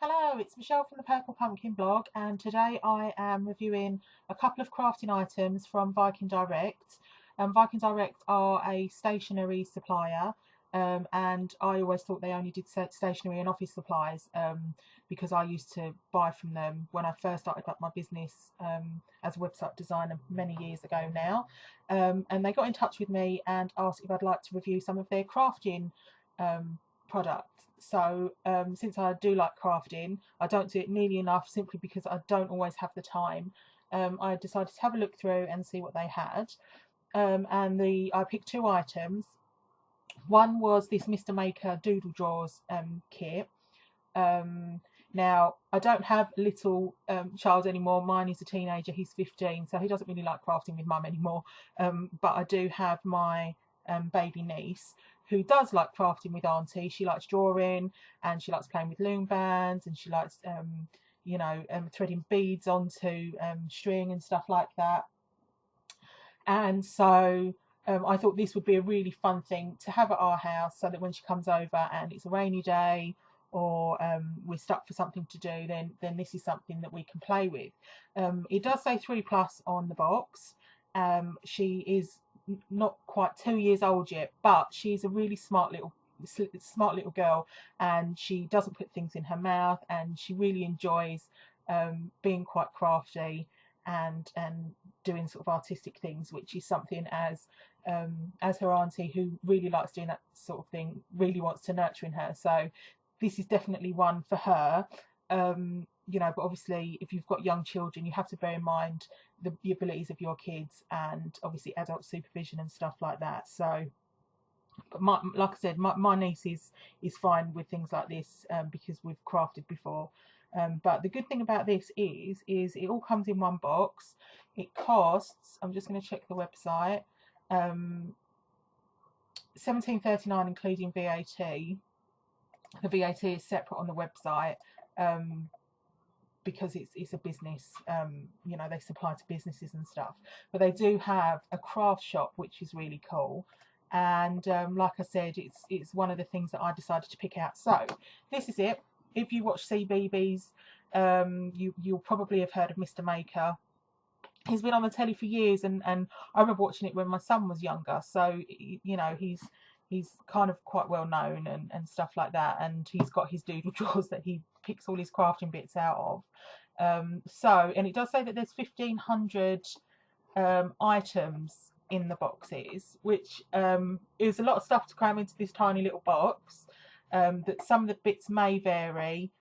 Hello, it's Michelle from the Purple Pumpkin blog, and today I am reviewing a couple of crafting items from Viking Direct. Viking Direct are a stationery supplier, and I always thought they only did stationery and office supplies because I used to buy from them when I first started up my business as a website designer many years ago now. And they got in touch with me and asked if I'd like to review some of their crafting product. So since I do like crafting, I don't do it nearly enough simply because I don't always have the time. I decided to have a look through and see what they had. I picked two items. One was this Mr. Maker Doodle Drawers kit. Now, I don't have a little child anymore. Mine is a teenager. He's 15, so he doesn't really like crafting with mum anymore. But I do have my baby niece who does like crafting with auntie. She likes drawing and she likes playing with loom bands and she likes, threading beads onto string and stuff like that. And so I thought this would be a really fun thing to have at our house so that when she comes over and it's a rainy day or we're stuck for something to do, then this is something that we can play with. It does say 3+ on the box. She is not quite 2 years old yet, but she's a really smart little girl, and she doesn't put things in her mouth, and she really enjoys being quite crafty and doing sort of artistic things, which is something as her auntie, who really likes doing that sort of thing, really wants to nurture in her. So this is definitely one for her. But obviously if you've got young children, you have to bear in mind the abilities of your kids and obviously adult supervision and stuff like that. So, but like I said, my niece is fine with things like this because we've crafted before. But the good thing about this is it all comes in one box. It costs, I'm just going to check the website, £17.39 including VAT. The VAT is separate on the website because it's a business. They supply to businesses and stuff, but they do have a craft shop, which is really cool. And like I said, it's one of the things that I decided to pick out. So this is it. If you watch CBeebies, you'll probably have heard of Mr. Maker. He's been on the telly for years, and I remember watching it when my son was younger. So he's kind of quite well known and stuff like that. And he's got his doodle drawers that he picks all his crafting bits out of. And it does say that there's 1,500 items in the boxes, which is a lot of stuff to cram into this tiny little box. That some of the bits may vary,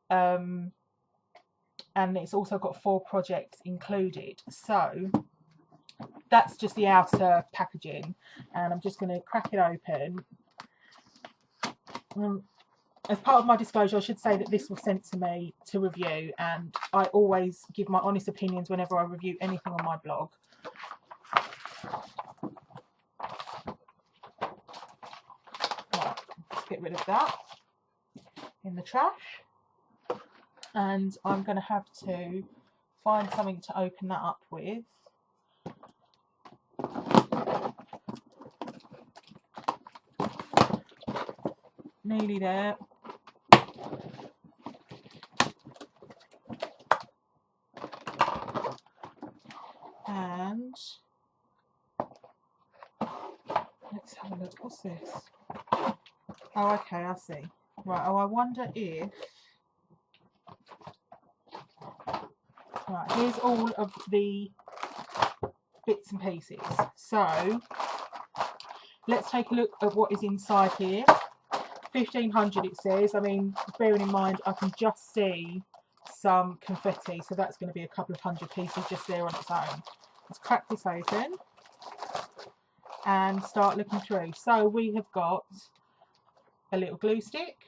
and it's also got 4 projects included. So that's just the outer packaging, and I'm just going to crack it open. As part of my disclosure, I should say that this was sent to me to review, and I always give my honest opinions whenever I review anything on my blog. Right, let's get rid of that in the trash, and I'm going to have to find something to open that up with. Nearly there. And let's have a look. What's this? Oh, okay, I see. Right, I wonder if... Right, here's all of the bits and pieces. So let's take a look at what is inside here. 1,500 it says. I mean, bearing in mind I can just see some confetti, so that's going to be a couple of hundred pieces just there on its own. Let's crack this open and start looking through. So we have got a little glue stick.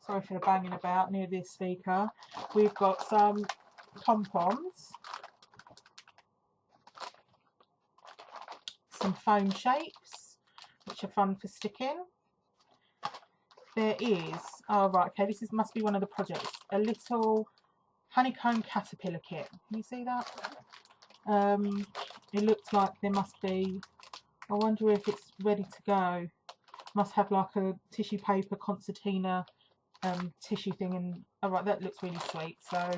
Sorry for the banging about near this speaker. We've got some pom-poms, some foam shapes, which are fun for sticking. There is, oh right, okay, this must be one of the projects, a little honeycomb caterpillar kit. Can you see that? It looks like there must be, I wonder if it's ready to go. Must have like a tissue paper concertina tissue thing, and all right, that looks really sweet. So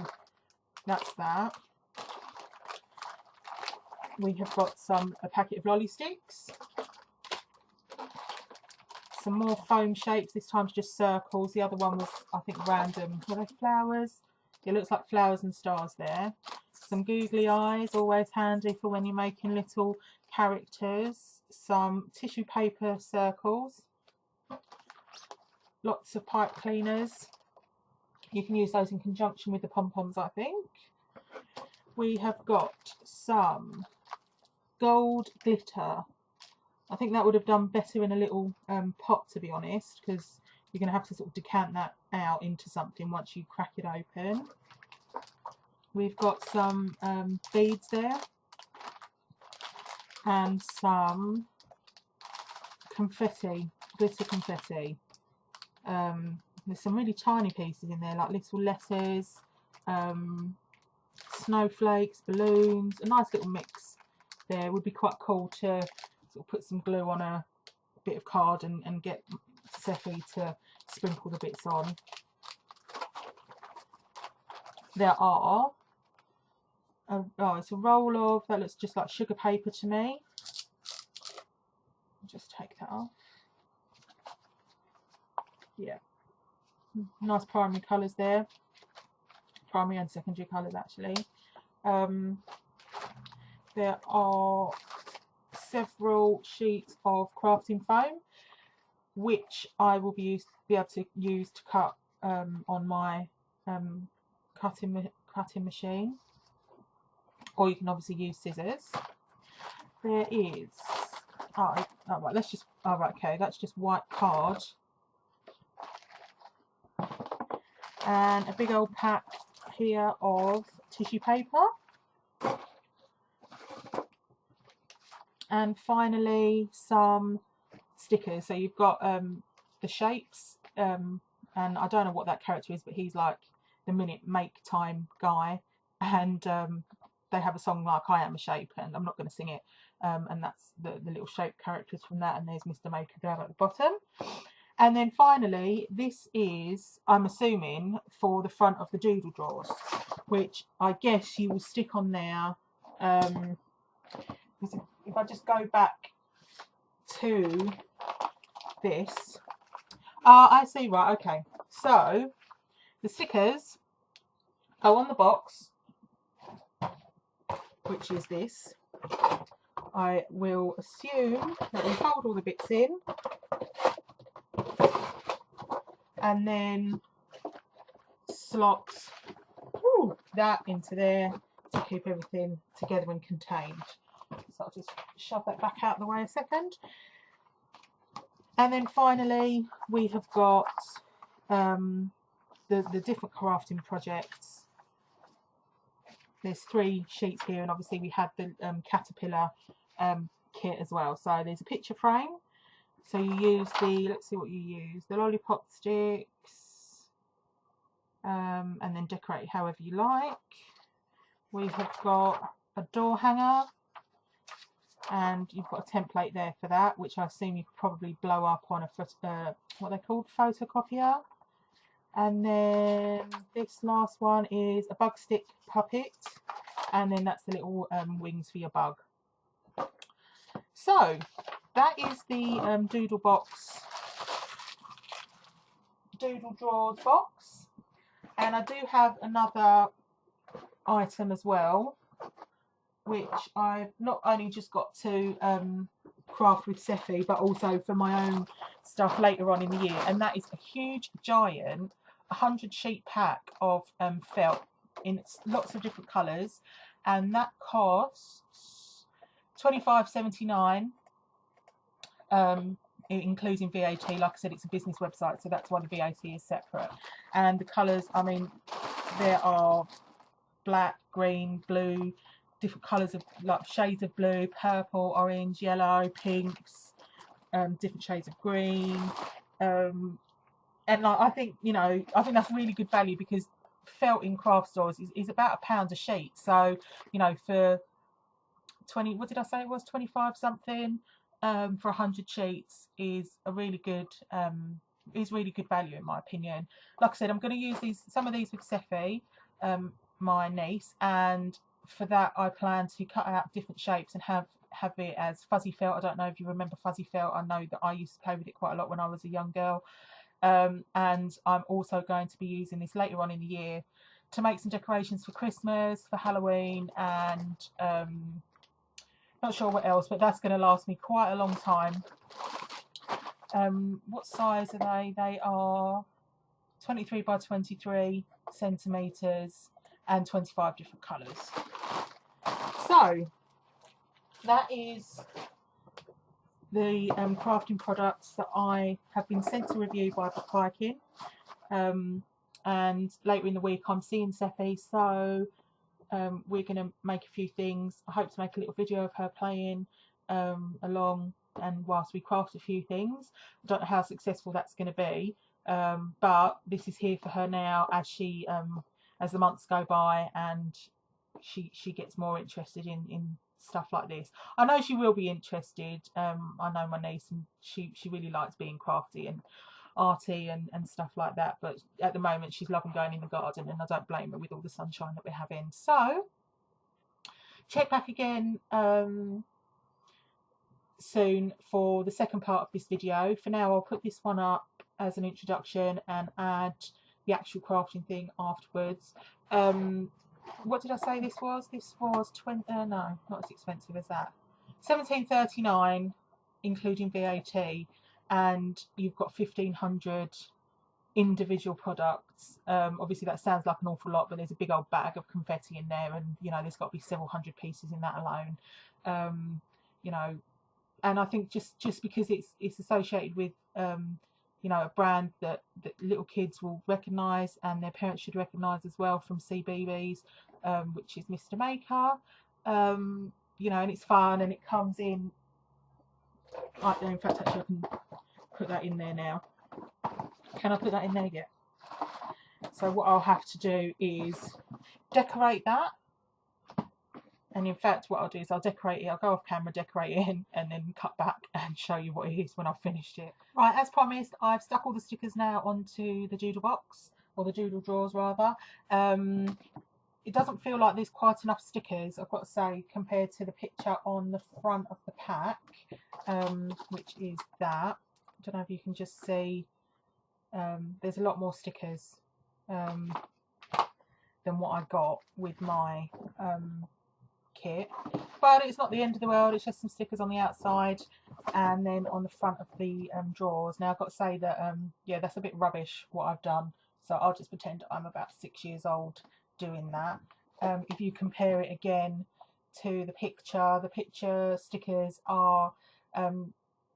that's that. We have got a packet of lolly sticks, some more foam shapes, this time just circles. The other one was, I think, random. Were they flowers? It looks like flowers and stars there. Some googly eyes, always handy for when you're making little characters. Some tissue paper circles. Lots of pipe cleaners. You can use those in conjunction with the pom-poms, I think. We have got some gold glitter. I think that would have done better in a little pot, to be honest, because you're going to have to sort of decant that out into something once you crack it open. We've got some beads there and some confetti, glitter confetti. There's some really tiny pieces in there, like little letters, snowflakes, balloons, a nice little mix there. It would be quite cool to sort of put some glue on a bit of card and get Sephi to sprinkle the bits on. There are, oh, it's a roll of, that looks just like sugar paper to me. I'll just take that off. Yeah, nice primary colours there. Primary and secondary colours actually. There are several sheets of crafting foam, which I will be able to use to cut on my cutting machine, or you can obviously use scissors. There is, right, let's just, right, okay, that's just white card, and a big old pack here of tissue paper. And finally some stickers. So you've got the shapes, and I don't know what that character is, but he's like the minute make time guy, and they have a song like I Am a Shape, and I'm not going to sing it, and that's the little shape characters from that, and there's Mr. Maker down at the bottom. And then finally, this is, I'm assuming, for the front of the doodle drawers, which I guess you will stick on there. If I just go back to this, I see, right, okay. So the stickers go on the box, which is this. I will assume that we fold all the bits in and then slot that into there to keep everything together and contained. So I'll just shove that back out of the way a second. And then finally we have got the different crafting projects. There's 3 sheets here, and obviously we had the caterpillar kit as well. So there's a picture frame. So you use the, let's see what you use, the lollipop sticks, and then decorate however you like. We have got a door hanger, and you've got a template there for that, which I assume you could probably blow up on a what they're called, photocopier. And then this last one is a bug stick puppet, and then that's the little wings for your bug. So that is the doodle drawers box, and I do have another item as well, which I've not only just got to craft with Sephi, but also for my own stuff later on in the year, and that is a huge giant 100 sheet pack of felt in lots of different colours, and that costs $25.79, including VAT. Like I said, it's a business website, so that's why the VAT is separate. And the colours, I mean, there are black, green, blue, different colours of, like, shades of blue, purple, orange, yellow, pinks, different shades of green, and like, I think, you know, I think that's really good value, because felt in craft stores is about £1 a sheet. So, you know, for 20, what did I say it was, 25 something for 100 sheets is a really good is really good value in my opinion. Like I said, I'm going to use some of these with Seffi, my niece, and for that I plan to cut out different shapes and have it as fuzzy felt. I don't know if you remember fuzzy felt. I know that I used to play with it quite a lot when I was a young girl. And I'm also going to be using this later on in the year to make some decorations for Christmas, for Halloween, and not sure what else, but that's going to last me quite a long time. What size are they? They are 23 by 23 centimetres and 25 different colours. So that is the crafting products that I have been sent to review by Viking. And later in the week I'm seeing Seffi, so we're going to make a few things. I hope to make a little video of her playing along and whilst we craft a few things. I don't know how successful that's going to be, but this is here for her now as she as the months go by and she gets more interested in stuff like this. I know she will be interested. I know my niece, and she really likes being crafty and arty and stuff like that, but at the moment she's loving going in the garden, and I don't blame her with all the sunshine that we're having. So check back again soon for the second part of this video. For now I'll put this one up as an introduction and add the actual crafting thing afterwards. What did I say this was? This was 20 no, not as expensive as that. £17.39 including VAT, and you've got 1,500 individual products. Obviously that sounds like an awful lot, but there's a big old bag of confetti in there, and you know there's got to be several hundred pieces in that alone. You know, and I think just because it's associated with you know, a brand that little kids will recognise and their parents should recognise as well from CBeebies, which is Mr. Maker. You know, and it's fun, and it comes in. In fact, actually, I can put that in there now. Can I put that in there yet? So what I'll have to do is decorate that. And in fact, what I'll do is I'll decorate it. I'll go off camera, decorate it in, and then cut back and show you what it is when I've finished it. Right, as promised, I've stuck all the stickers now onto the doodle box, or the doodle drawers rather. It doesn't feel like there's quite enough stickers, I've got to say, compared to the picture on the front of the pack, which is that. I don't know if you can just see, there's a lot more stickers than what I got with my kit, but it's not the end of the world. It's just some stickers on the outside and then on the front of the drawers. Now I've got to say that yeah, that's a bit rubbish what I've done, so I'll just pretend I'm about 6 years old doing that. If you compare it again to the picture stickers are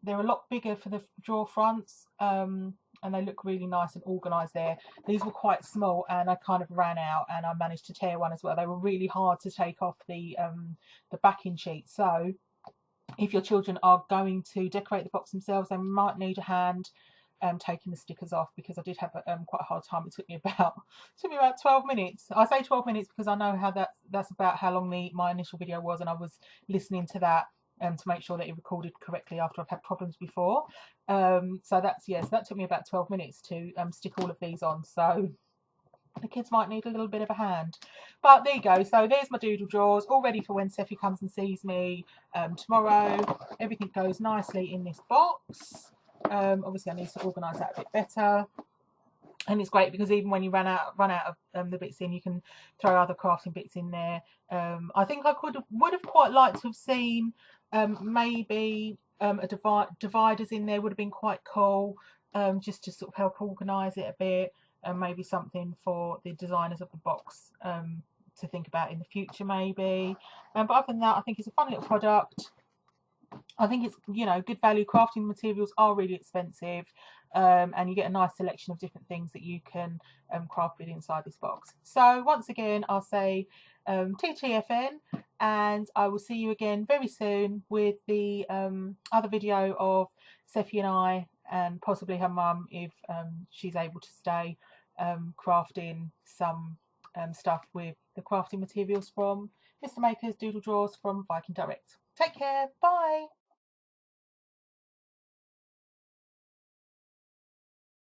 they're a lot bigger for the drawer fronts, and they look really nice and organised there. These were quite small and I kind of ran out, and I managed to tear one as well. They were really hard to take off the backing sheet. So if your children are going to decorate the box themselves, they might need a hand taking the stickers off, because I did have quite a hard time. It took me about 12 minutes. I say 12 minutes because I know how that's about how long my initial video was, and I was listening to that to make sure that it recorded correctly after I've had problems before. So that's, yes, that took me about 12 minutes to stick all of these on, so the kids might need a little bit of a hand. But there you go. So there's my doodle drawers, all ready for when Seffi comes and sees me tomorrow. Everything goes nicely in this box. Obviously I need to organise that a bit better. And it's great because even when you run out of the bits in, you can throw other crafting bits in there. I think I would have quite liked to have seen maybe dividers in there. Would have been quite cool, just to sort of help organise it a bit, and maybe something for the designers of the box to think about in the future maybe. But other than that, I think it's a fun little product. I think it's, you know, good value. Crafting materials are really expensive, and you get a nice selection of different things that you can craft with inside this box. So once again, I'll say TTFN, and I will see you again very soon with the other video of Seffi and I, and possibly her mum if she's able to stay, crafting some stuff with the crafting materials from Mr. Maker's Doodle Drawers from Viking Direct. Take care. Bye.